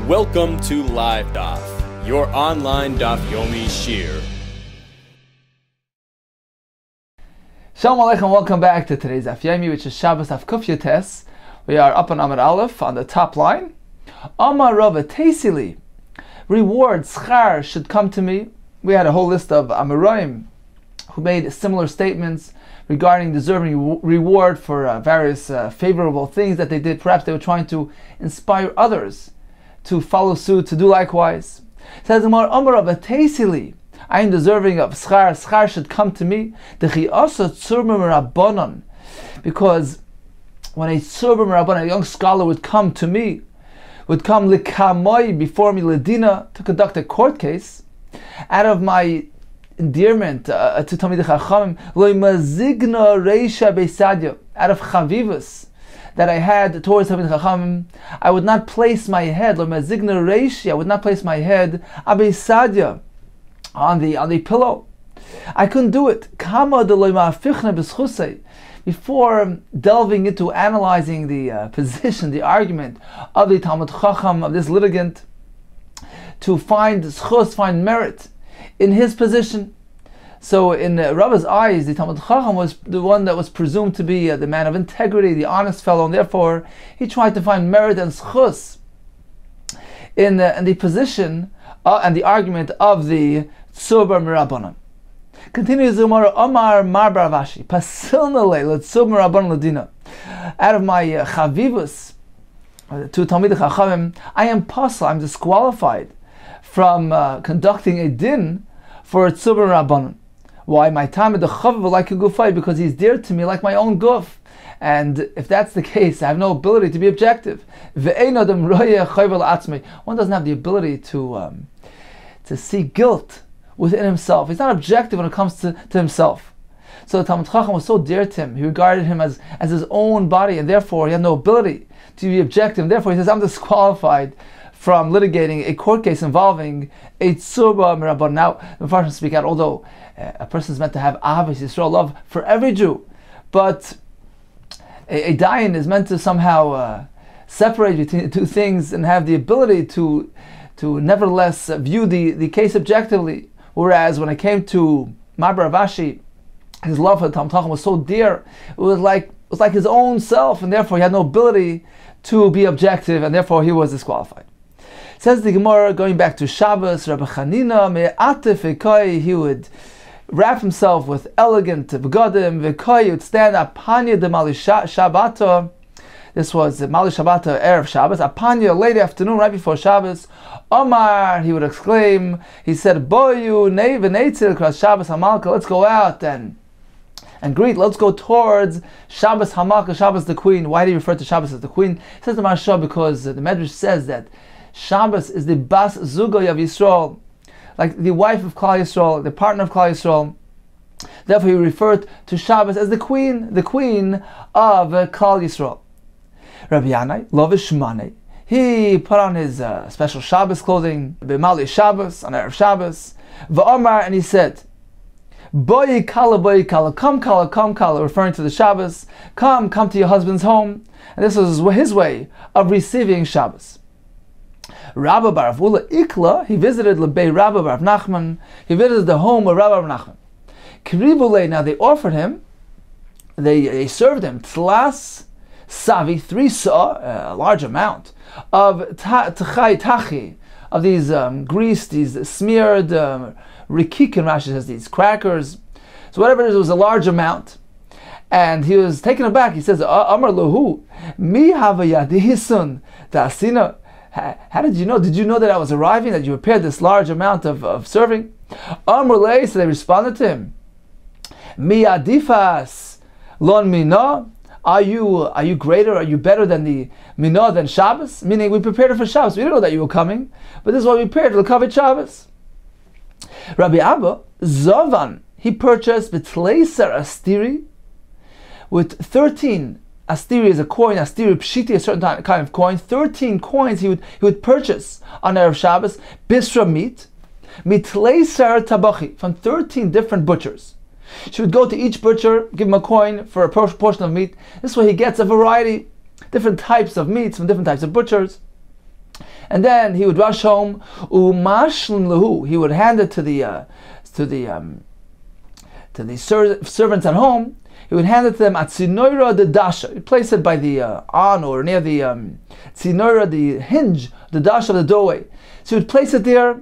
Welcome to Live Daf, your online Daf Yomi Shir. Shalom Aleichem, welcome back to today's Daf Yomi, which is Shabbos Daf Kuf Yotes. We are up on Amar Aleph on the top line. Amar Rava Teisili, reward, schar, should come to me. We had a whole list of Amoraim who made similar statements regarding deserving reward for various favorable things that they did. Perhaps they were trying to inspire others to follow suit, to do likewise. It says, Amar Rava Teisili, I am deserving of schar. Schar should come to me. Because when a tzurba rabbanon, a young scholar, would come to me, would come likamoi, before me, ledina, to conduct a court case, out of my endearment to Talmidei Chachamim, lo mazigna reisha beisadya, out of chavivus that I had towards Talmidei Chachamim, I would not place my head, lo mazigna reisha, I would not place my head abeisadya, on the pillow. I couldn't do it. Kama de lo ma'afichna b'schusei. Before delving into analyzing the position, the argument of the Talmid Chacham, of this litigant, to find schus, find merit in his position. So in Rava's eyes, the Talmid Chacham was the one that was presumed to be the man of integrity, the honest fellow, and therefore he tried to find merit and schus in the position and the argument of the Tzurba Mirabanan. Continues the Gemara, Omar Mar Baravashi, Pasilnale, Letzub Mirabanan Ladina. Out of my chavivus to Talmidei Chachamim, I am pasul, I'm disqualified from conducting a din for Tzurba Mirabanan. Why? My time at the chaviv like a gufay, because he's dear to me like my own guf. And if that's the case, I have no ability to be objective. One doesn't have the ability to see guilt within himself. He's not objective when it comes to himself. So the Talmid Chacham was so dear to him. He regarded him as his own body, and therefore he had no ability to be objective. And therefore he says, I'm disqualified from litigating a court case involving a tzurba mirabban. Now, the Mepharshim speak out, although a person is meant to have ahavas Yisrael, love for every Jew, but a dayan is meant to somehow separate between the two things and have the ability to nevertheless view the case objectively. Whereas when it came to Mar Baravashi, his love for the Talmid Chacham was so dear, it was like his own self, and therefore he had no ability to be objective, and therefore he was disqualified. Says the Gemara, going back to Shabbos, Rabbi Chanina me'atif v'koi, he would wrap himself with elegant begadim, v'koi, he would stand apanya de mali Shabbato. This was Mali Shabbat, Erev Shabbos, Apanya, late afternoon, right before Shabbos. Omar, he would exclaim, he said, Boyu, Neiv, Neitzil, Kras Shabbos Hamalka, let's go out and greet, let's go towards Shabbos Hamalka, Shabbos the Queen. Why do you refer to Shabbos as the Queen? He says the Maharsha because the Medrash says that Shabbos is the Bas Zugoy of Yisrael, like the wife of Klal Yisrael, the partner of Klal Yisrael. Therefore he referred to Shabbos as the Queen of Klal Yisrael. Rabbi Yanai, Lovish Shmane, he put on his special Shabbos clothing, B'mali Shabbos, on Erev Shabbos, V'omar, and he said, Boyi kala, come kala, referring to the Shabbos, come to your husband's home. And this was his way of receiving Shabbos. Rabbi Bar Avula Ikla, he visited Lebei Rabbi Bar Nachman, he visited the home of Rabbi Bar Nachman. Kirivule, now they offered him, they served him, Tlas, Savi, 3 saw, a large amount of tachi, of these greased, these smeared rikikin, Rashi says, these crackers. So whatever it is, it was a large amount. And he was taken aback. He says, Amar Lahu, mi havayadihisun ta'asina. How did you know? Did you know that I was arriving, that you prepared this large amount of serving? Amar Lei, so they responded to him, mi adifas lon mina. Are you greater? Are you better than the Minah, than Shabbos? Meaning, we prepared it for Shabbos. We didn't know that you were coming, but this is what we prepared to cover Shabbos. Rabbi Abba Zovan, he purchased B'tleiser Astiri with 13 Astiri is a coin. Astiri Pshiti, a certain kind of coin. 13 coins he would purchase on Erev Shabbos. Bisra meat, Mitleiser Tabachi, from 13 different butchers. She would go to each butcher, give him a coin for a portion of meat. This way he gets a variety, different types of meats from different types of butchers. and then he would rush home. Umashlim lahu, he would hand it to the servants at home. He would hand it to them at tzinoira the dasha. He'd place it by the on or near the tzinoira, the hinge, the dasha of the doorway. So he would place it there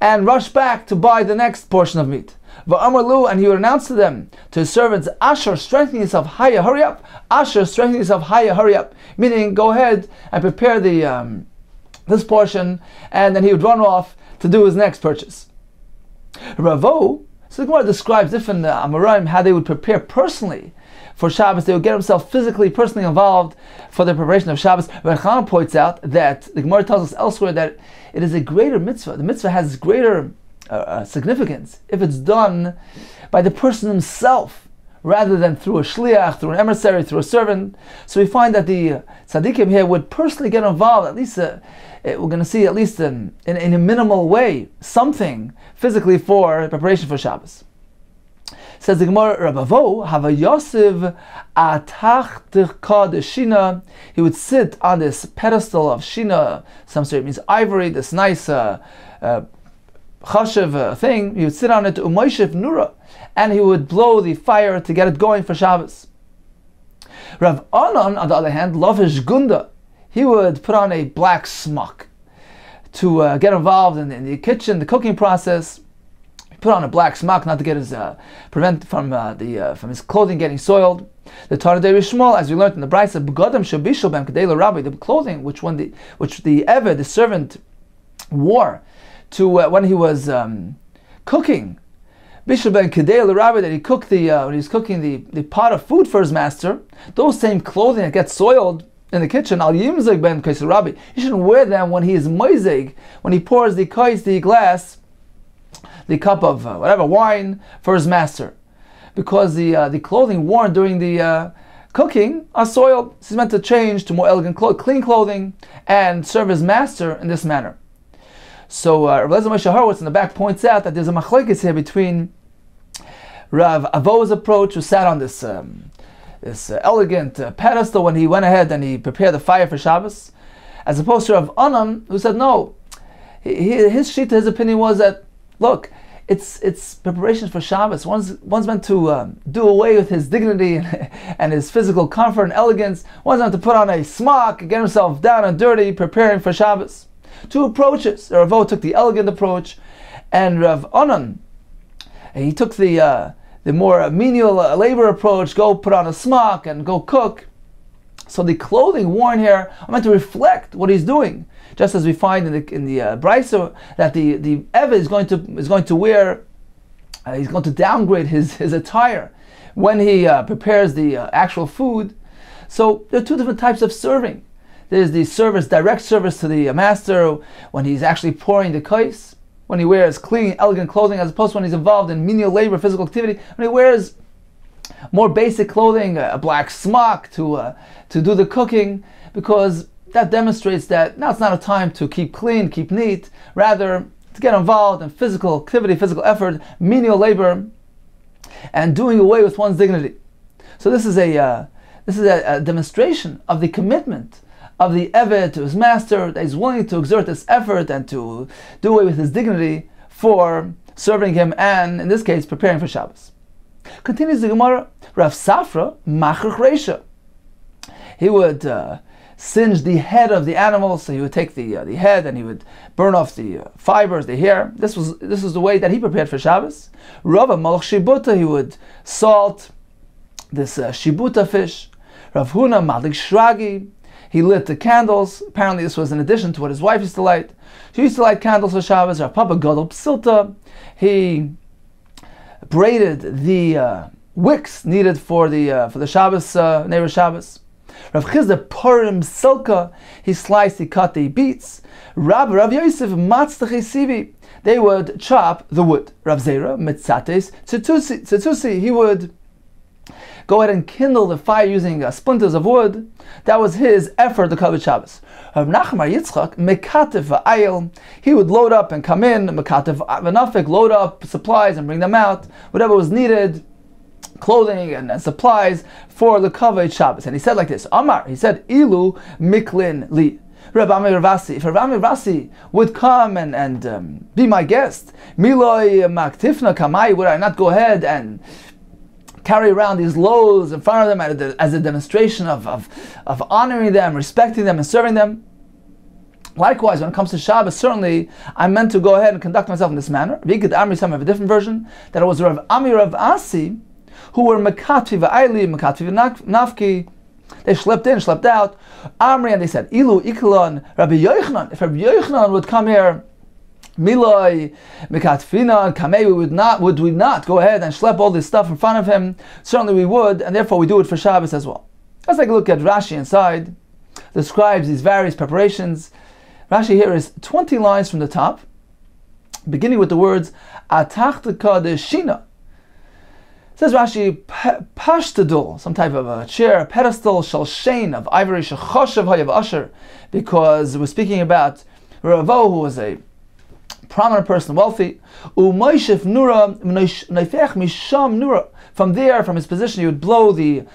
and rush back to buy the next portion of meat. Va'amar, and he would announce to them, to his servants, Asher, strengthen yourself, Haya, hurry up. Asher, strengthen yourself, Haya, hurry up. Meaning, go ahead and prepare the this portion, and then he would run off to do his next purchase. Ravo, so the Gemara describes different Amoraim, how they would prepare personally for Shabbos. They would get themselves physically, personally involved for the preparation of Shabbos. Rechana points out that the Gemara tells us elsewhere that it is a greater mitzvah. The mitzvah has greater significance if it's done by the person himself rather than through a shliach, through an emissary, through a servant. So we find that the tzaddikim here would personally get involved, at least we're going to see at least in a minimal way, something physically for preparation for Shabbos. Says the Gemara, Rabavo, Hava Yosef atach tirka de shina. He would sit on this pedestal of shina, some say it means ivory, this nice chashev thing. He would sit on it, u'moishev nura, and he would blow the fire to get it going for Shabbos. Rav Anan, on the other hand, lovish gunda, he would put on a black smock to get involved in the kitchen, the cooking process. He put on a black smock not to get his prevent from his clothing getting soiled. The Tanadei Rishmal, as we learned in the Brisa, begadam shabishal ben kedei l'rabbi, the clothing which the Eved, the servant, wore to when he was cooking. Bishul ben Kedei l'Rabbi, that he cooked when he was cooking the pot of food for his master, those same clothing that gets soiled in the kitchen, al yimzeg ben kais l'Rabbi, he shouldn't wear them when he is moizeg, when he pours the kais, the glass, the cup of whatever wine for his master, because the clothing worn during the cooking are soiled. This is meant to change to more elegant clean clothing and serve his master in this manner. So Rav Eliezer Moshe Horowitz in the back points out that there's a machlekes here between Rav Avo's approach, who sat on this elegant pedestal when he went ahead and he prepared the fire for Shabbos, as opposed to Rav Anan, who said no. His shita, his opinion was that, look, it's preparation for Shabbos. One's meant to do away with his dignity and his physical comfort and elegance. One's meant to put on a smock, get himself down and dirty, preparing for Shabbos. Two approaches. Rav Avo took the elegant approach, and Rav Anan, he took the more menial labor approach, go put on a smock and go cook. So the clothing worn here are meant to reflect what he's doing, just as we find in the Brisa that the Eved is going to wear, he's going to downgrade his attire when he prepares the actual food. So there are two different types of serving. There's the service, direct service to the master when he's actually pouring the kais, when he wears clean, elegant clothing, as opposed to when he's involved in menial labor, physical activity, when he wears more basic clothing, a black smock to do the cooking, because that demonstrates that now it's not a time to keep clean, keep neat, rather to get involved in physical activity, physical effort, menial labor, and doing away with one's dignity. So this is a demonstration of the commitment of the Eved to his master, that he's willing to exert this effort and to do away with his dignity for serving him and, in this case, preparing for Shabbos. Continues the Gemara, Rav Safra, Machach Reisha. He would singe the head of the animal, so he would take the head and he would burn off the fibers, the hair. This was the way that he prepared for Shabbos. Rava Malach Shibuta, he would salt this Shibuta fish. Rav Huna Malik Shragi, he lit the candles. Apparently this was in addition to what his wife used to light. She used to light candles for Shabbos. Rav Papa Gadol Psilta, he braided the wicks needed for the Shabbos, Neighbor Shabbos. Rav Chizda Purim Silka, he cut the beets. Rav Yosef Matztach Sivi, they would chop the wood. Rav Zera Mitzates Tzitzusi, he would go ahead and kindle the fire using splinters of wood. That was his effort to cover Shabbos. Rav Nachman Yitzchak Mekatev Va'ayil, he would load up and come in. Mekatev V'nafik, load up supplies and bring them out. Whatever was needed, clothing and supplies for the covered Shabbos. And he said like this, Amar, he said, Ilu Miklin Li. Rabbi Ami Ravasi, if Rabbi Ami Ravasi would come and be my guest, Miloi Maktifna Kamai, would I not go ahead and carry around these loaves in front of them as a demonstration of honoring them, respecting them, and serving them? Likewise, when it comes to Shabbos, certainly I'm meant to go ahead and conduct myself in this manner. Vikid Amri, some have a different version, that it was Rav Ami Rav Asi who were Mekatvi V'ayli, Mekatvi V'nafki. They schlepped in, schlepped out. Amri, and they said, Ilu Iklon, Rabbi Yochanan, if Rabbi Yochanan would come here, Miloi, Mekatfina, Kamei, would we not go ahead and schlep all this stuff in front of him? Certainly we would, and therefore we do it for Shabbos as well. Let's take a look at Rashi inside. Describes these various preparations. Rashi here is 20 lines from the top, beginning with the words, Atachtaka de Shina. Says Rashi, Pashtadul, some type of a chair, a pedestal, Shalshain, of ivory, Shechoshev Hayav Asher, because we're speaking about Ravo, who was a prominent person, wealthy. Umoishif Nura, Neifech Misham Nura. From there, from his position, he would blow the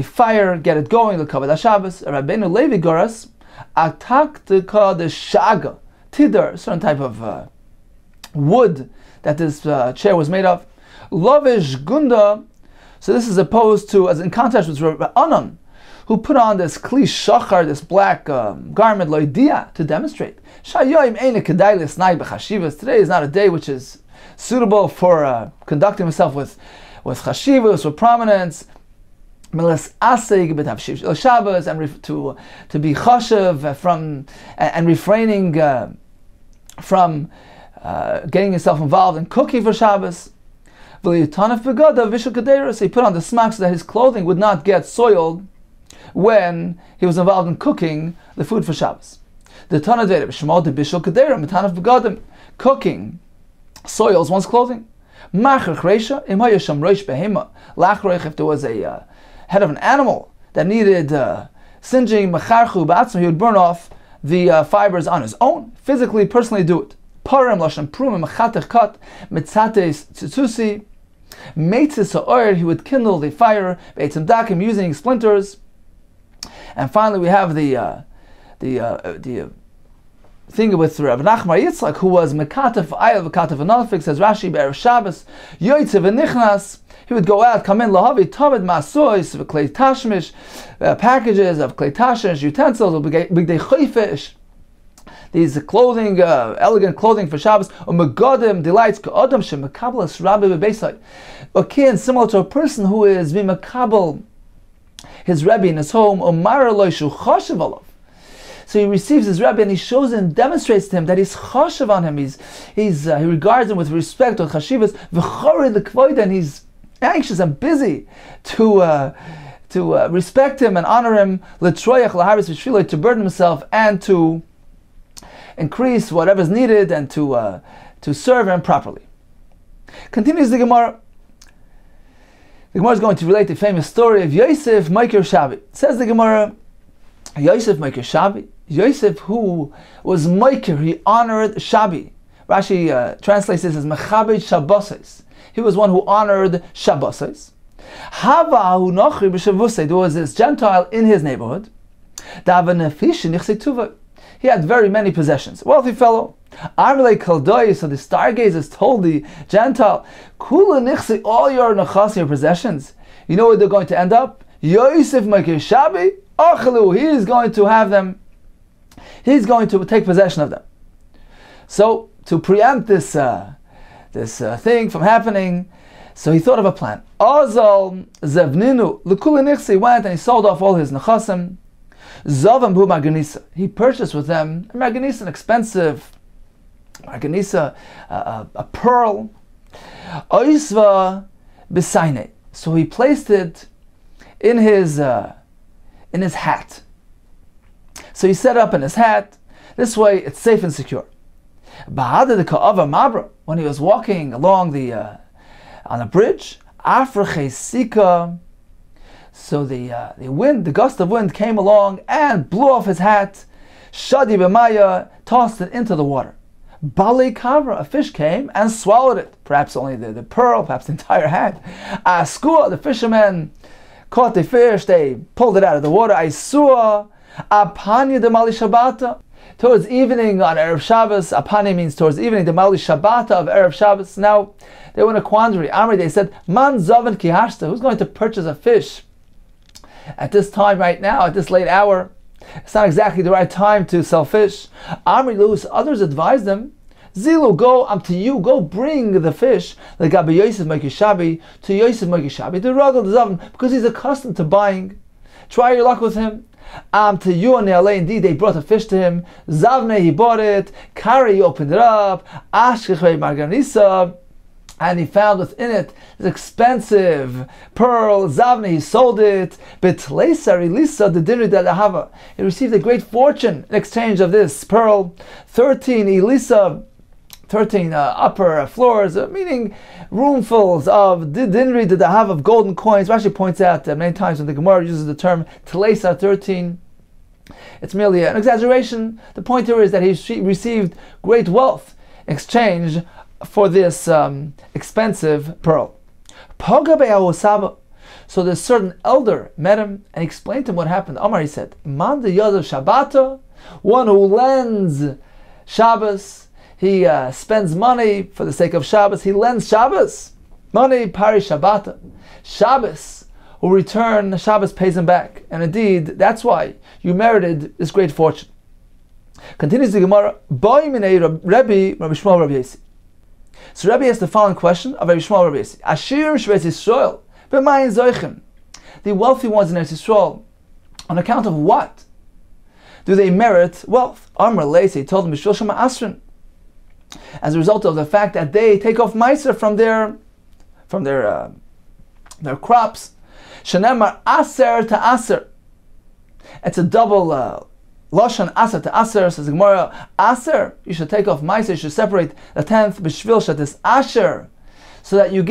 fire, get it going, the Kavod HaShabbos. Rabbeinu Levi Goras, Ataktaka de Shaga, Tidar, certain type of wood that this chair was made of. Lovish Gunda, so this is opposed to, as in contrast with Rabbi Anan, who put on this kli shachar, this black garment, loidia, to demonstrate. Today is not a day which is suitable for conducting himself with chashivas, with prominence. Shabbos, and to be chashiv from and refraining from getting yourself involved in cooking for Shabbos. So he put on the smack so that his clothing would not get soiled when he was involved in cooking the food for Shabbos. Cooking soils one's clothing. If there was a head of an animal that needed singeing, he would burn off the fibers on his own, physically, personally do it. Parim, Lashon Prum, Mechatech Kat, Mitzates Tzitzusi, Meitzis Ha'or, he would kindle the fire, Beitzim Dakim, using splinters. And finally we have the thing with Rav Nachman Yitzchak, who was Mekatef Ayel, Mekatef Anafik, says Rashi, Be'er Shabbos, Yoitze V'nichnas, he would go out, come in, Lahavi, Tavid Masois, Klei Tashmish, packages of Klei Tashmish, utensils, Bigdei Choyfish, these clothing, elegant clothing for Shabbos, or Megadim, delights, Ka'adam, Shemakabalas Rabbi Bebeisai, akin, similar to a person who is Vimakabal, his Rebbe in his home, Omar Loishu Chashav Alav. So he receives his Rebbe and he shows and demonstrates to him that he's chashav on him. He regards him with respect, or chashivas, v'chorid l'kvoida, and he's anxious and busy to respect him and honor him, l'troyach l'haris v'shviloi, to burden himself and to increase whatever's needed and to serve him properly. Continues the Gemara. The Gemara is going to relate the famous story of Yosef Meiker Shabi. Says the Gemara, Yosef Meiker Shabi. Yosef, who was Meiker, he honored Shabi. Rashi translates this as Mechabed Shabboses. He was one who honored Shabboses. Hava hu nochri b'shavusei. There was this Gentile in his neighborhood. He had very many possessions. Wealthy fellow. Armele Kaldoi, so the stargazers told the Gentile, Kula nichsi, all your nachas, your possessions. You know where they're going to end up? Yosef Meiker Shabi, Achalu, he is going to have them. He's going to take possession of them. So, to preempt this thing from happening, so he thought of a plan. Azal Zevninu, Lekula nichsi, went and he sold off all his nachasim. Zavam bu Marganisa. He purchased with them a Marganisa, an expensive Marganisa, a pearl. Oisva Besaine. So he placed it in his hat. So he set up in his hat. This way it's safe and secure. When he was walking along on a bridge, Sika. So the wind, the gust of wind came along and blew off his hat. Shadi b'maya, tossed it into the water. Bali kavra, a fish came and swallowed it. Perhaps only the pearl, perhaps the entire hat. Askua, the fishermen caught the fish, they pulled it out of the water. Aisua, Apanya de Mali Shabbata. Towards evening on Erev Shabbos, Apanya means towards evening, the Mali Shabbata of Erev Shabbos. Now, they were in a quandary. Amri, they said, Man Zavan Kihashta, who's going to purchase a fish at this time right now, at this late hour? It's not exactly the right time to sell fish. Amri Luz, others advised them, Zilu, go, I'm to you, go bring the fish, like Gabi Yosef Mekishabi, to Yosef Mekishabi, to Ragel Zavan, because he's accustomed to buying. Try your luck with him. To you and Ne'aleh, indeed, they brought a fish to him. Zavne, he bought it. Kari, he opened it up. Ashkechei Marganisa, and he found within it this expensive pearl. Zavne, he sold it. Betleisa, Elisa, the dinner that Ahava. He received a great fortune in exchange of this pearl. 13 Elisa, 13 upper floors, meaning roomfuls of dinri that they have of golden coins. Rashi points out many times when the Gemara uses the term Telesa 13. It's merely an exaggeration. The point here is that he received great wealth in exchange for this expensive pearl. So this certain elder met him and explained to him what happened. Amar, he said, Man de Yadav Shabbata, one who lends Shabbos, he spends money for the sake of Shabbos. He lends Shabbos. Money, pari Shabbata. Shabbos will return, Shabbos pays him back. And indeed, that's why you merited this great fortune. Continues the Gemara, Rabbi Shmuel Rabbi Yossi. So Rabbi asks the following question of Rabbi Shmuel Rabbi Yossi. Ashir Shvez Yisrael, b'mayin zoichem. The wealthy ones in Eretz Yisrael, on account of what do they merit wealth? Amr Leisi told them, B'shvil Shema Asrin, as a result of the fact that they take off meiser from their crops. Shenemar aser to aser. It's a double lashon, aser to aser. Says the Gemara, aser, you should take off meiser. You should separate the 10th b'shvil shatis asher, so that you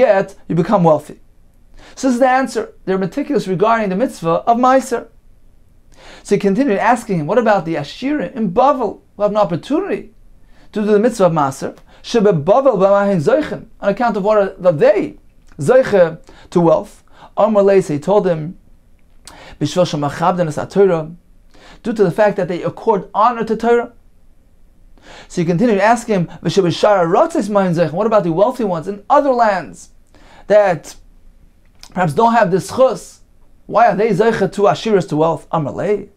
become wealthy. So this is the answer. They're meticulous regarding the mitzvah of meiser. So he continued asking him, what about the ashirim in Bavel who have an opportunity to do the mitzvah of Maser, on account of what are they zeiche to wealth? Amar Leis, he told him, due to the fact that they accord honor to Torah. So he continued to ask him, what about the wealthy ones in other lands that perhaps don't have this chus? Why are they zeiche to ashiras to wealth? Amar Leis.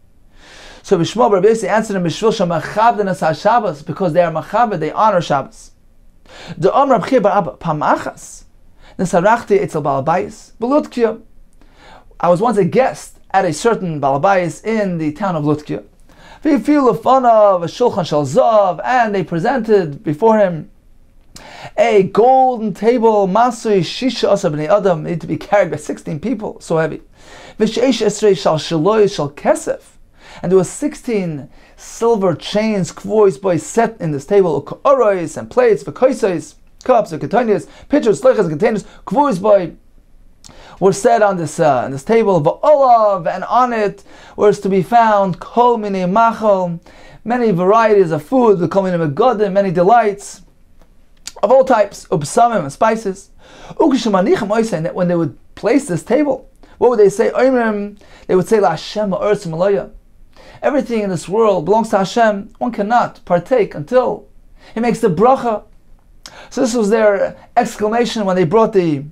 So Bishmol Rabbi Yossi answered him, Shabbos, because they are machabed, they honor Shabbos. The Rab Chia bar Abba Pamachas Nesarachti Etzel Balabayis Belutkia. I was once a guest at a certain Balabayis in the town of Lutkia. And they presented before him a golden table, Masui Shisha Asa B'nei Adam, need to be carried by 16 people, so heavy. V'sheish Esrei Shal Shaloi Shal Kesef. And there were 16 silver chains, kvois boys, set in this table, k'orois and plates, v'koisais, cups, v'ketonias, pitchers, slechas, containers, kvois boy, were set on this table, v'olav, and on it was to be found kol minei machol, many varieties of food, kol minei megodim, many delights of all types, ubsamim and spices. And that when they would place this table, what would they say? They would say, La Hashem ha'oretz malaya. Everything in this world belongs to Hashem. One cannot partake until He makes the bracha. So this was their exclamation when they brought the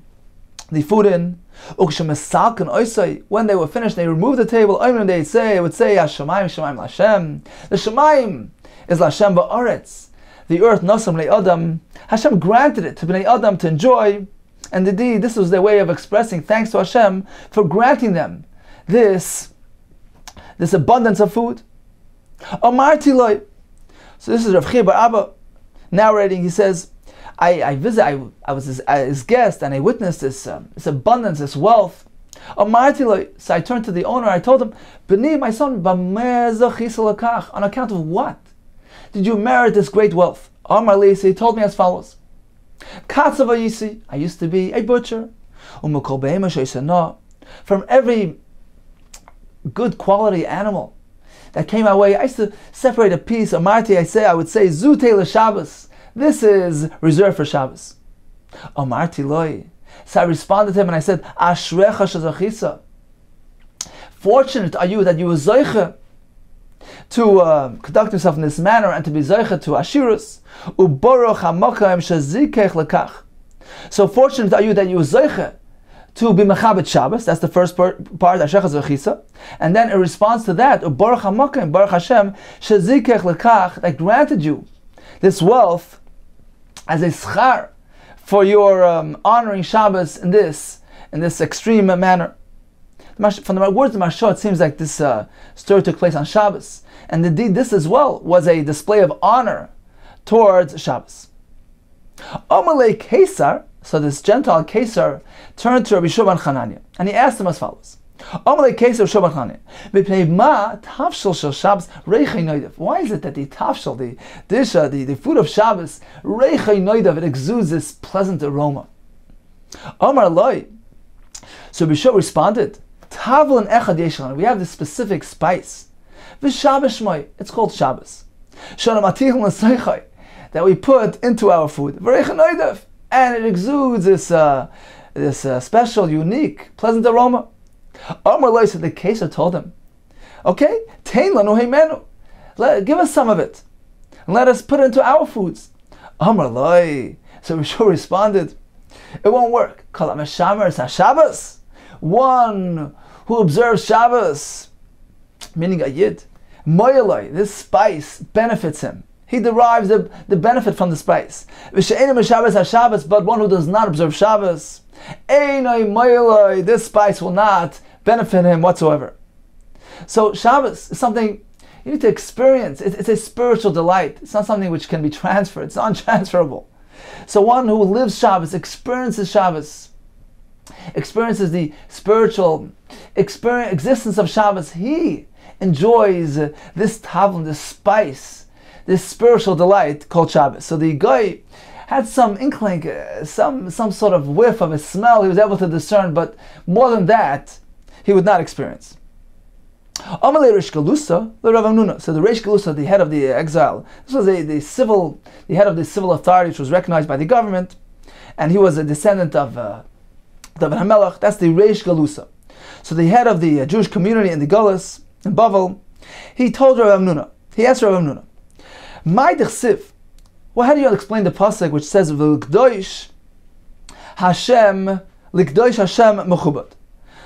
food in. When they were finished, they removed the table. They would say, Hashemayim, Shemayim Lashem. The Shemayim is Lashem ba'aretz. The earth, Nasam le'adam. Hashem granted it to Bnei Adam to enjoy. And indeed, this was their way of expressing thanks to Hashem for granting them this abundance of food. Amarti loy. So this is Rav Chia bar Abba narrating. He says, I was his guest and I witnessed this abundance, this wealth. Amarti loy. So I turned to the owner. I told him, B'ni, my son, on account of what did you merit this great wealth? Amar li, so he told me as follows. I used to be a butcher. From every good quality animal that came my way, I used to separate a piece. Amarti, I would say, Zute le Shabbos. This is reserved for Shabbos. Amarti loy. So I responded to him and I said, Ashrecha shazachisa. Fortunate are you that you were zoiche to conduct himself in this manner and to be zeicha to ashirus. Ubaruch hamakayim shazikech lekach. So fortunate are you that you zeicha to be mechabed Shabbos. That's the first part, Ashechas V'chisa. And then in response to that, Baruch HaMakim, Baruch Hashem, Shezikech Lekach, that granted you this wealth as a schar for your honoring Shabbos in this extreme manner. From the words of Mashah, it seems like this story took place on Shabbos. And indeed, this as well was a display of honor towards Shabbos. Amalei Kesar, so this Gentile Kesar turned to Rabbi Shua ben Chananya, and he asked him as follows: Amalei Kesar Shua ben Chananya, B'pnei ma tafshel shel Shabbos reichei noidav. Why is it that the tafshel, the dish, the food of Shabbos, reichei noidav, it exudes this pleasant aroma? Amar Loi. So Rabbi Shua responded, Tavlin echad yeshlan. We have this specific spice. V'Shabbos shmoi. It's called Shabbos. Shana matihim l'seichai, that we put into our food. Reichei noidav. And it exudes this special, unique, pleasant aroma. Amar Loi, said the Kesar told him, okay, tein lanu heimenu, give us some of it, and let us put it into our foods. Amar Loi, so Rishon responded, it won't work. Kol ha-meshamer ha-Shabbos, one who observes Shabbos, meaning a yid, moyeloi, this spice benefits him. He derives the benefit from the spice. But one who does not observe Shabbos, this spice will not benefit him whatsoever. So Shabbos is something you need to experience. It's a spiritual delight. It's not something which can be transferred. It's untransferable. So one who lives Shabbos, experiences Shabbos, experiences the spiritual existence of Shabbos, he enjoys this tavlin, this spice, this spiritual delight called Shabbos. So the guy had some inkling, some sort of whiff of a smell he was able to discern, but more than that, he would not experience. Amalei Reish Galusa, the Rav Hamnuna. So the Reish Galusa, the head of the exile, this was the head of the civil authority, which was recognized by the government, and he was a descendant of David HaMelech. That's the Reish Galusa. So the head of the Jewish community in the Gullus, in Bavel, he told Rav Hamnuna, he asked Rav Hamnuna, my dechsiv. Well, how do you explain the pasuk which says "L'kdosh Hashem mechubad"?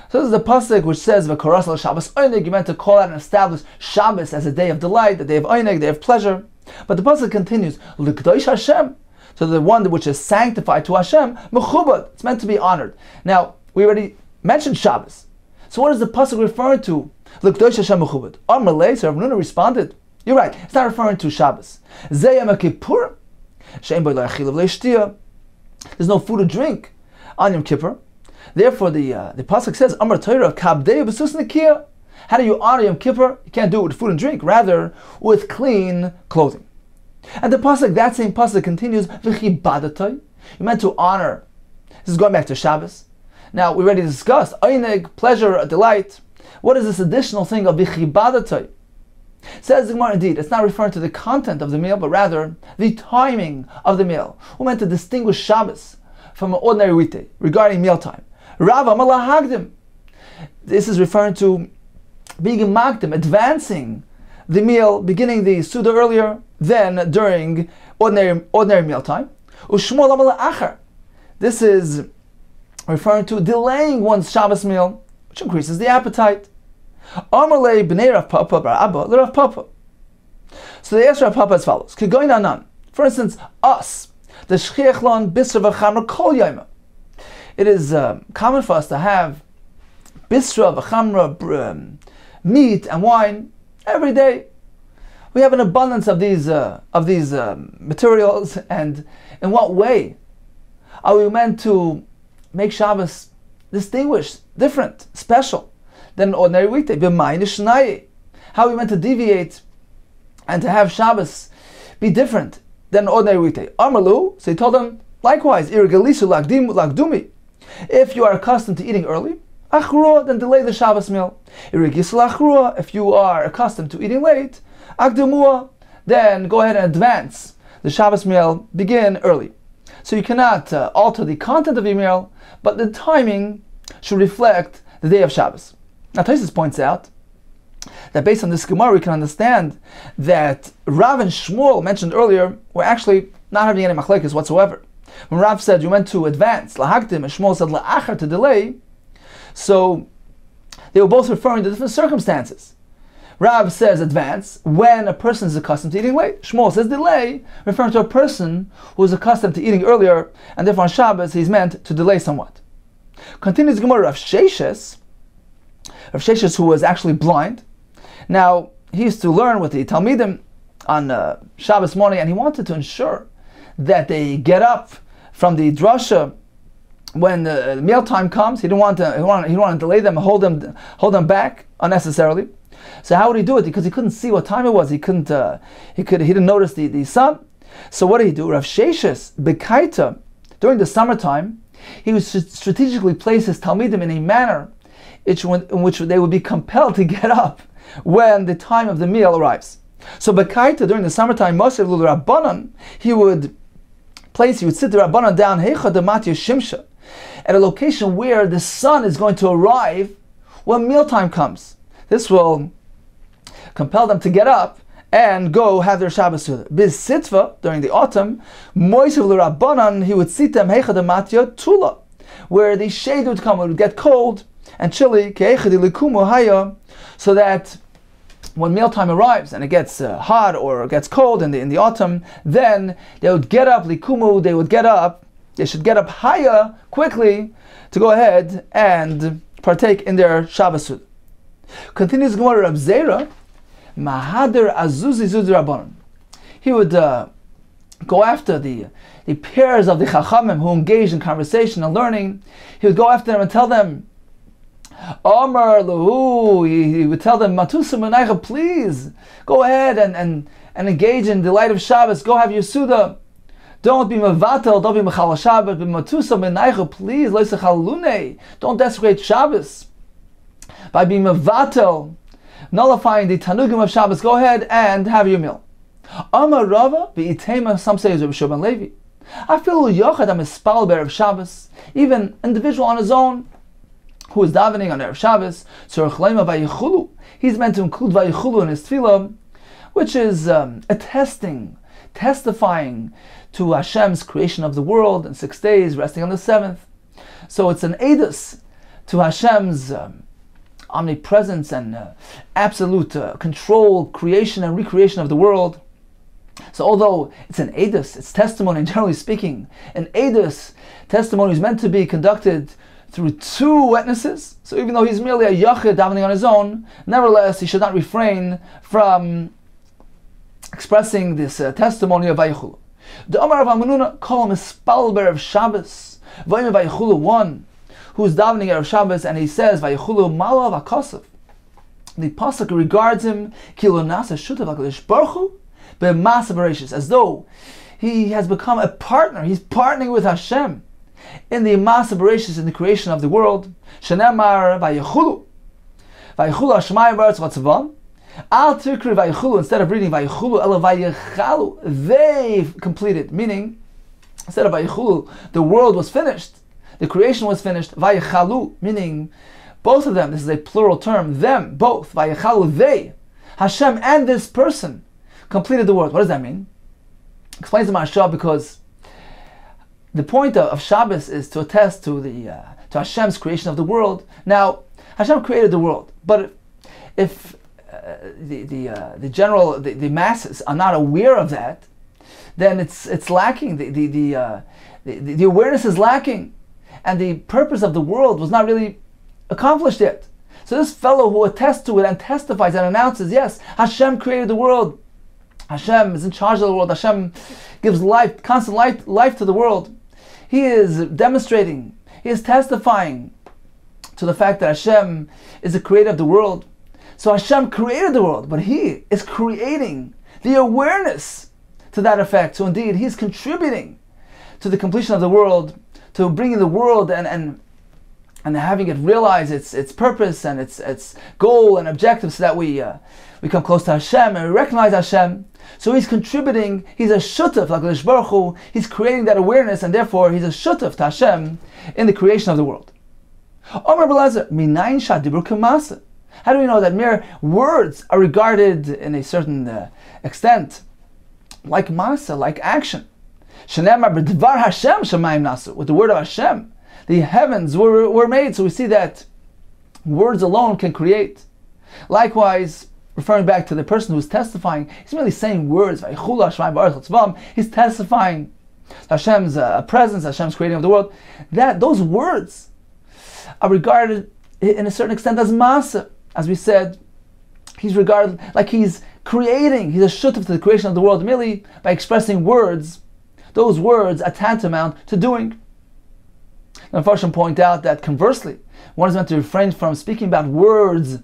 So this is the pasuk which says "V'koras al Shabbos Oineg." You meant to call out and establish Shabbos as a day of delight, a day of Oineg, a day of pleasure. But the pasuk continues "L'kdosh Hashem." So the one which is sanctified to Hashem, mechubad. It's meant to be honored. Now we already mentioned Shabbos. So what is the pasuk referring to? L'kdosh Hashem mechubad. Amar Lei, so Rav Nuna responded, you're right, it's not referring to Shabbos. Zeh Yom Kippur, she'en bo la'achil v'le'shtia. There's no food or drink on Yom Kippur. Therefore, the pasuk says, Amar Torah kabdei b'sus nekiah. How do you honor Yom Kippur? You can't do it with food and drink, rather with clean clothing. And the pasuk, that same pasuk continues, v'chibadatai. You meant to honor. This is going back to Shabbos. Now, we already discussed, oineg, pleasure, delight. What is this additional thing of v'chibadatai? Says the Gemara, indeed, it's not referring to the content of the meal, but rather the timing of the meal. We're meant to distinguish Shabbos from an ordinary weekday regarding mealtime. Rav Amala Hagdim. This is referring to being magdim, advancing the meal, beginning the Suda earlier than during ordinary mealtime. Ushmol Amala Achar. This is referring to delaying one's Shabbos meal, which increases the appetite. Amalei b'nei Rav Papa bar Abba l'Rav Papa. So they asked Rav Papa as follows: Kigoyin anan. For instance, us, the shchiachlon bisra v'chamra kol yoma. It is common for us to have bisra v'chamra, meat and wine every day. We have an abundance of these materials. And in what way are we meant to make Shabbos distinguished, different, special than an ordinary weekday? How are we meant to deviate and to have Shabbos be different than an ordinary weekday? Amalu, so he told them, likewise, if you are accustomed to eating early, then delay the Shabbos meal. If you are accustomed to eating late, then go ahead and advance the Shabbos meal, begin early. So you cannot alter the content of your meal, but the timing should reflect the day of Shabbos. Now Tosfos points out that based on this Gemara we can understand that Rav and Shmuel mentioned earlier were actually not having any machlekes whatsoever. When Rav said you meant to advance, lahagdim, and Shmuel said la'achar, to delay, so they were both referring to different circumstances. Rav says advance when a person is accustomed to eating late. Shmuel says delay, referring to a person who is accustomed to eating earlier, and therefore on Shabbos he's meant to delay somewhat. Continues Gemara, Rav Sheshes, who was actually blind. Now, he used to learn with the Talmidim on Shabbos morning, and he wanted to ensure that they get up from the drasha when the mealtime comes. He didn't want to delay them, hold them back unnecessarily. So how would he do it? Because he couldn't see what time it was. He didn't notice the sun. So what did he do? Rav Sheshes Bekaita, during the summertime, he would strategically place his Talmidim in a manner in which they would be compelled to get up when the time of the meal arrives. So Bekaita, during the summertime, Moshe Lul Rabbanan, he would sit the Rabbanan down Heicha Dematya Shimsha, at a location where the sun is going to arrive when mealtime comes. This will compel them to get up and go have their Shabbos Suda. Biz Sitva, during the autumn, Moshe Lul Rabbanan, he would sit them Heicha Dematya Tula, where the shade would come, it would get cold and chilly, so that when mealtime arrives and it gets hot or it gets cold in the autumn, then they would get up, likumu, they should get up higher quickly to go ahead and partake in their Shabbos Suda. Continues Gemara, Rab Zera, Mahader Azuzi Zuz Rabbanon. He would go after the pairs of the Chachamim who engaged in conversation and learning. He would go after them and tell them, Amar Lahu, he would tell them, Matusa Menaicha, please go ahead and engage in the light of Shabbos, go have your Suda. Don't be Mavatel, don't be Mechal Shabbos, but Matusa Menaicha, please, Loisachal Lune, don't desecrate Shabbos by being Mavatel, nullifying the Tanugim of Shabbos. Go ahead and have your meal. Amar Rava, Be'itema, some say is Rabbi Shimon Levi. I feel Yochad am Espalber of Shabbos, even individual on his own, who is davening on Erev Shabbos, he's meant to include Vayichulu in his tefillah, which is testifying to Hashem's creation of the world in 6 days, resting on the 7th. So it's an edus to Hashem's omnipresence and absolute control, creation and recreation of the world. So although it's an edus, it's testimony, generally speaking, an edus testimony is meant to be conducted through two witnesses. So even though he's merely a yachid davening on his own, nevertheless he should not refrain from expressing this testimony of Vayichulu. The Amar of Amununa call him a spalber of Shabbos. Vayichulu, one who is davening of Shabbos, and he says Vayichulu malav akosov. The pasuk regards him kilo nasa shutav HaKadosh Baruch Hu b'masa bereishis, as though he has become a partner. He's partnering with Hashem in the Masa Bereshis, in the creation of the world. Shenemar Vayichulu Hashemayim B'aretz Vatzavan. Al Tikri Vayichulu, instead of reading Vayichulu, Ela Vayichalu, they've completed. Meaning, instead of Vayichulu, the world was finished, the creation was finished. Vayichalu, meaning both of them. This is a plural term. Them, both. Vayichalu, they, Hashem and this person, completed the world. What does that mean? Explains the Maharsha, because the point of Shabbos is to attest to to Hashem's creation of the world. Now, Hashem created the world, but if the masses are not aware of that, then it's lacking. The awareness is lacking, and the purpose of the world was not really accomplished yet. So this fellow who attests to it and testifies and announces, yes, Hashem created the world. Hashem is in charge of the world. Hashem gives life, constant life to the world. He is demonstrating, he is testifying to the fact that Hashem is the creator of the world. So Hashem created the world, but he is creating the awareness to that effect. So indeed, he's contributing to the completion of the world, to bringing the world and having it realize its purpose and its goal and objective, so that we come close to Hashem and we recognize Hashem. So he's contributing, he's a shutaf, like HaKadosh Baruch Hu, he's creating that awareness, and therefore he's a shutaf to Hashem in the creation of the world. Omer Belezer, minayin shadibur k'masa. How do we know that mere words are regarded in a certain extent like masa, like action? Shenemar b'dvar Hashem shamayim nasu. With the word of Hashem, the heavens were made. So we see that words alone can create. Likewise, referring back to the person who's testifying, he's merely saying words. He's testifying Hashem's presence, Hashem's creating of the world. That those words are regarded in a certain extent as masa. As we said, he's regarded like he's creating, he's a shutuf to the creation of the world merely by expressing words. Those words are tantamount to doing. And Farshim point out that conversely, one is meant to refrain from speaking about words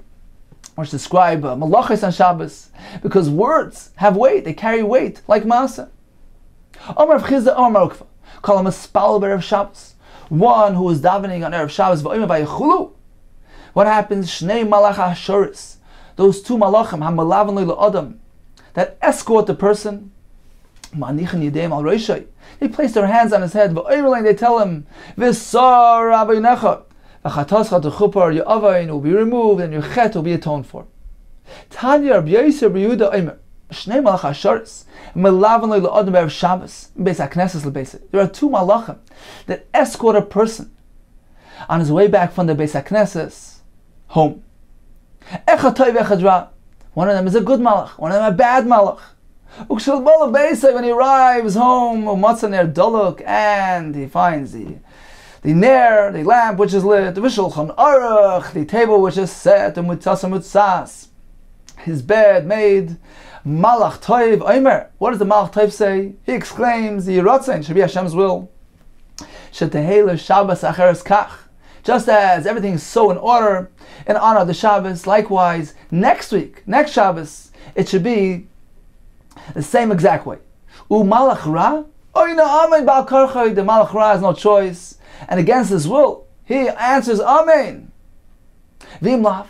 which describe malachos on Shabbos, because words have weight, they carry weight like masa. Omar Chizda, Omar Ukva, call him a spal b'erev Shabbos, one who is davening on erev Shabbos. What happens? Shnei malach hashoris, those two malachim, hamalavan lo adam, that escort the person. Manichin yedem al reishay, they place their hands on his head. They tell him, "V'sar abaynecha, v'chatascha techupar, your avayin will be removed and your chet will be atoned for." Tanya b'yeiser b'Yehuda Omer, shnei malach hashoris, melavan lo adam erev Shabbos, beis hakneses lebeiser. There are two malachim that escort a person on his way back from the beis hakneses home. Echad toiv echad ra. One of them is a good malach, one of them a bad malach. When he arrives home, and he finds the nair, the lamp which is lit, the table which is set, his bed made. Malach toiv omer. What does the malach toiv say? He exclaims, "Yiratzen should be Hashem's will." Shabbos acheres kach. Just as everything is so in order in honor of the Shabbos, likewise next week, next Shabbos, it should be the same exact way. Malach ra, the malach ra has no choice, and against his will, he answers amen. Vimlav.